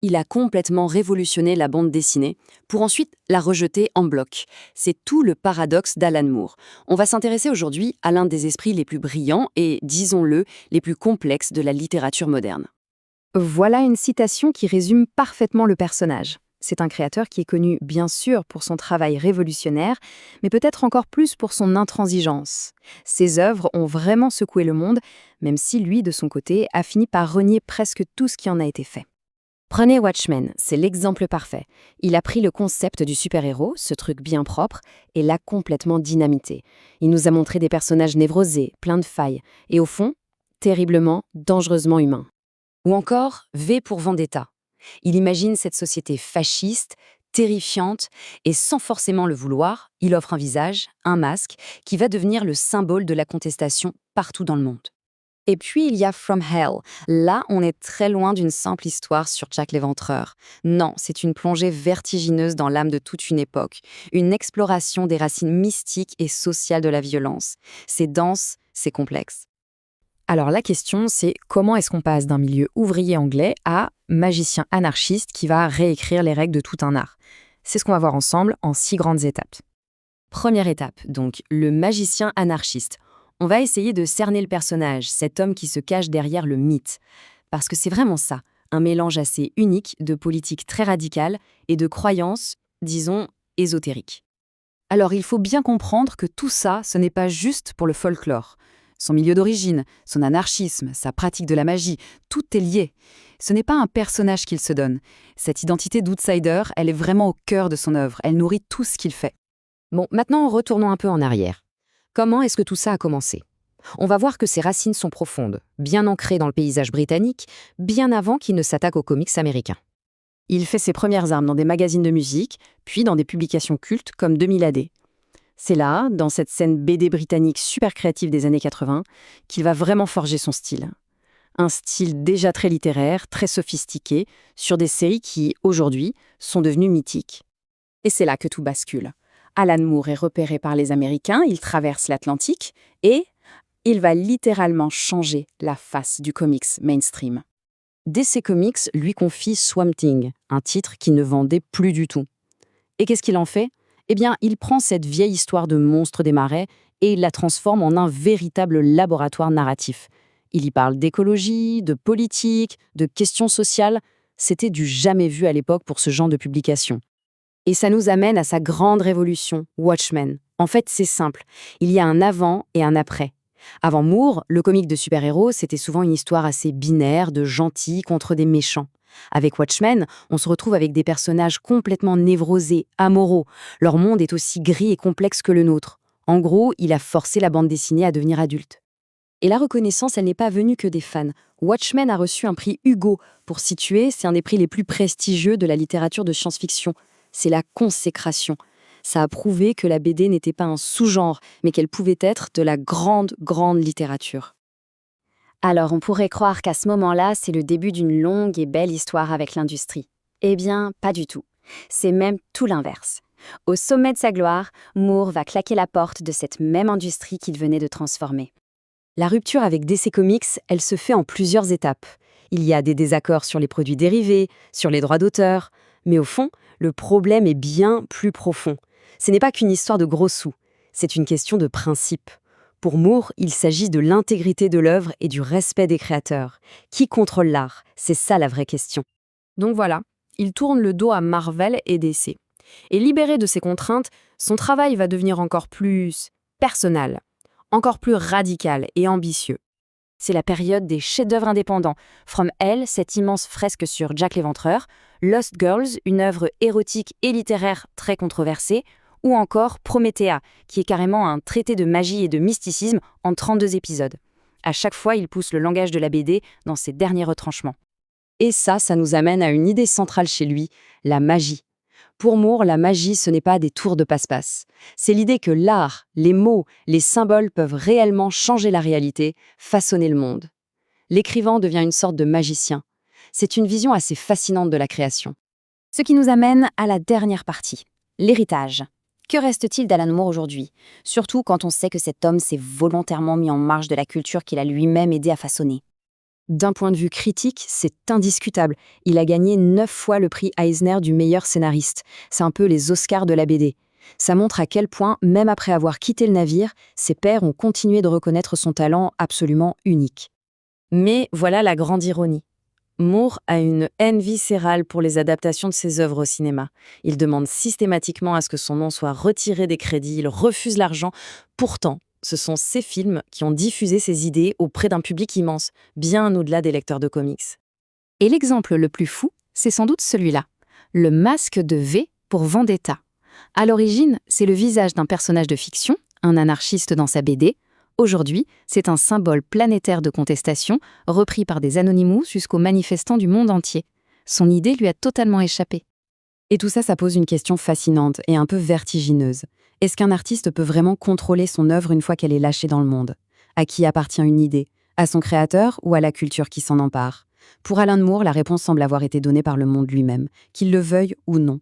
Il a complètement révolutionné la bande dessinée pour ensuite la rejeter en bloc. C'est tout le paradoxe d'Alan Moore. On va s'intéresser aujourd'hui à l'un des esprits les plus brillants et, disons-le, les plus complexes de la littérature moderne. Voilà une citation qui résume parfaitement le personnage. C'est un créateur qui est connu bien sûr pour son travail révolutionnaire, mais peut-être encore plus pour son intransigeance. Ses œuvres ont vraiment secoué le monde, même si lui, de son côté, a fini par renier presque tout ce qui en a été fait. Prenez Watchmen, c'est l'exemple parfait. Il a pris le concept du super-héros, ce truc bien propre, et l'a complètement dynamité. Il nous a montré des personnages névrosés, pleins de failles, et au fond, terriblement, dangereusement humains. Ou encore V pour Vendetta. Il imagine cette société fasciste, terrifiante, et sans forcément le vouloir, il offre un visage, un masque, qui va devenir le symbole de la contestation partout dans le monde. Et puis il y a From Hell. Là, on est très loin d'une simple histoire sur Jack l'Éventreur. Non, c'est une plongée vertigineuse dans l'âme de toute une époque, une exploration des racines mystiques et sociales de la violence. C'est dense, c'est complexe. Alors la question, c'est comment est-ce qu'on passe d'un milieu ouvrier anglais à magicien anarchiste qui va réécrire les règles de tout un art? C'est ce qu'on va voir ensemble en 6 grandes étapes. Première étape, donc, le magicien anarchiste. On va essayer de cerner le personnage, cet homme qui se cache derrière le mythe. Parce que c'est vraiment ça, un mélange assez unique de politique très radicale et de croyances, disons, ésotériques. Alors il faut bien comprendre que tout ça, ce n'est pas juste pour le folklore. Son milieu d'origine, son anarchisme, sa pratique de la magie, tout est lié. Ce n'est pas un personnage qu'il se donne. Cette identité d'outsider, elle est vraiment au cœur de son œuvre, elle nourrit tout ce qu'il fait. Bon, maintenant retournons un peu en arrière. Comment est-ce que tout ça a commencé? On va voir que ses racines sont profondes, bien ancrées dans le paysage britannique, bien avant qu'il ne s'attaque aux comics américains. Il fait ses premières armes dans des magazines de musique, puis dans des publications cultes comme 2000 AD. C'est là, dans cette scène BD britannique super créative des années 80, qu'il va vraiment forger son style. Un style déjà très littéraire, très sophistiqué, sur des séries qui, aujourd'hui, sont devenues mythiques. Et c'est là que tout bascule. Alan Moore est repéré par les Américains, il traverse l'Atlantique et il va littéralement changer la face du comics mainstream. DC Comics lui confie Swamp Thing, un titre qui ne vendait plus du tout. Et qu'est-ce qu'il en fait? Eh bien, il prend cette vieille histoire de monstre des marais et il la transforme en un véritable laboratoire narratif. Il y parle d'écologie, de politique, de questions sociales. C'était du jamais vu à l'époque pour ce genre de publication. Et ça nous amène à sa grande révolution, Watchmen. En fait, c'est simple. Il y a un avant et un après. Avant Moore, le comique de super-héros, c'était souvent une histoire assez binaire de gentils contre des méchants. Avec Watchmen, on se retrouve avec des personnages complètement névrosés, amoraux. Leur monde est aussi gris et complexe que le nôtre. En gros, il a forcé la bande dessinée à devenir adulte. Et la reconnaissance, elle n'est pas venue que des fans. Watchmen a reçu un prix Hugo. Pour situer, c'est un des prix les plus prestigieux de la littérature de science-fiction. C'est la consécration. Ça a prouvé que la BD n'était pas un sous-genre, mais qu'elle pouvait être de la grande, grande littérature. Alors, on pourrait croire qu'à ce moment-là, c'est le début d'une longue et belle histoire avec l'industrie. Eh bien, pas du tout. C'est même tout l'inverse. Au sommet de sa gloire, Moore va claquer la porte de cette même industrie qu'il venait de transformer. La rupture avec DC Comics, elle se fait en plusieurs étapes. Il y a des désaccords sur les produits dérivés, sur les droits d'auteur, mais au fond, le problème est bien plus profond. Ce n'est pas qu'une histoire de gros sous, c'est une question de principe. Pour Moore, il s'agit de l'intégrité de l'œuvre et du respect des créateurs. Qui contrôle l'art? C'est ça la vraie question. Donc voilà, il tourne le dos à Marvel et DC. Et libéré de ces contraintes, son travail va devenir encore plus personnel, encore plus radical et ambitieux. C'est la période des chefs-d'œuvre indépendants. From Hell, cette immense fresque sur Jack l'Éventreur, Lost Girls, une œuvre érotique et littéraire très controversée, ou encore Promethea, qui est carrément un traité de magie et de mysticisme en 32 épisodes. À chaque fois, il pousse le langage de la BD dans ses derniers retranchements. Et ça nous amène à une idée centrale chez lui, la magie. Pour Moore, la magie, ce n'est pas des tours de passe-passe. C'est l'idée que l'art, les mots, les symboles peuvent réellement changer la réalité, façonner le monde. L'écrivain devient une sorte de magicien. C'est une vision assez fascinante de la création. Ce qui nous amène à la dernière partie, l'héritage. Que reste-t-il d'Alan Moore aujourd'hui? Surtout quand on sait que cet homme s'est volontairement mis en marge de la culture qu'il a lui-même aidé à façonner. D'un point de vue critique, c'est indiscutable. Il a gagné 9 fois le prix Eisner du meilleur scénariste. C'est un peu les Oscars de la BD. Ça montre à quel point, même après avoir quitté le navire, ses pairs ont continué de reconnaître son talent absolument unique. Mais voilà la grande ironie. Moore a une haine viscérale pour les adaptations de ses œuvres au cinéma. Il demande systématiquement à ce que son nom soit retiré des crédits, il refuse l'argent. Pourtant, ce sont ces films qui ont diffusé ses idées auprès d'un public immense, bien au-delà des lecteurs de comics. Et l'exemple le plus fou, c'est sans doute celui-là. Le masque de V pour Vendetta. À l'origine, c'est le visage d'un personnage de fiction, un anarchiste dans sa BD. Aujourd'hui, c'est un symbole planétaire de contestation, repris par des Anonymous jusqu'aux manifestants du monde entier. Son idée lui a totalement échappé. Et tout ça, ça pose une question fascinante et un peu vertigineuse. Est-ce qu'un artiste peut vraiment contrôler son œuvre une fois qu'elle est lâchée dans le monde? À qui appartient une idée? À son créateur ou à la culture qui s'en empare? Pour Alan Moore, la réponse semble avoir été donnée par le monde lui-même, qu'il le veuille ou non.